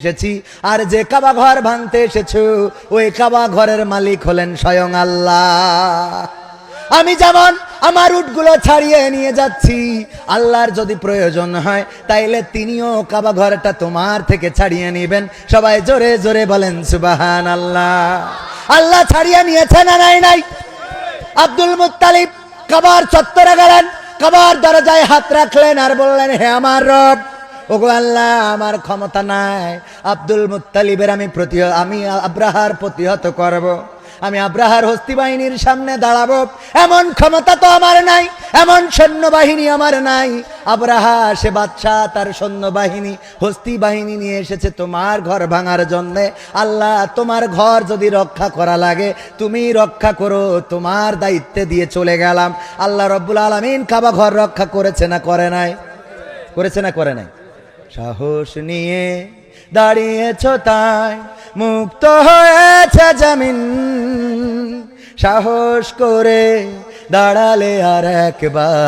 এসেছি আর যে কাবা ঘর ভাঙতে এসেছো ওই কাবা ঘরের মালিক হলেন স্বয়ং আল্লাহ। আমি যেমন আমার উটগুলো ছাড়িয়ে নিয়ে যাচ্ছি, আল্লাহর যদি প্রয়োজন হয় তাইলে তিনিও কাবা ঘরটা তোমার থেকে ছাড়িয়ে নেবেন। সবাই জোরে জোরে বলেন সুবহানাল্লাহ। আল্লাহ ছাড়িয়ে নিয়েছে না নাই? নাই। আব্দুল মুত্তালিব কাবার চত্বরে গেলেন, কাবার দরজায় হাত রাখলেন আর বললেন, হে আমার রব, ওগো আল্লাহ, আমার ক্ষমতা নাই আব্দুল মুত্তালিবের আমি আব্রাহার প্রতিহত করব, আমি আব্রাহার হস্তি বাহিনীর সামনে দাঁড়াবো, এমন ক্ষমতা তো আমার নাই, এমন সৈন্যবাহিনী আমার নাই। আব্রাহা সে বাদশাহ, তার সৈন্যবাহিনী হস্তি বাহিনী নিয়ে এসেছে তোমার ঘর ভাঙার জন্যে। আল্লাহ, তোমার ঘর যদি রক্ষা করা লাগে তুমি রক্ষা করো, তোমার দায়িত্বে দিয়ে চলে গেলাম। আল্লাহ রব্বুল আলামিন কাবা ঘর রক্ষা করেছে না করে নাই? করেছে না করে নাই? সাহস নিয়ে দাঁড়িয়েছ তাই মুক্ত হয়েছে জমিন, সাহস করে দাঁড়ালে আর একবার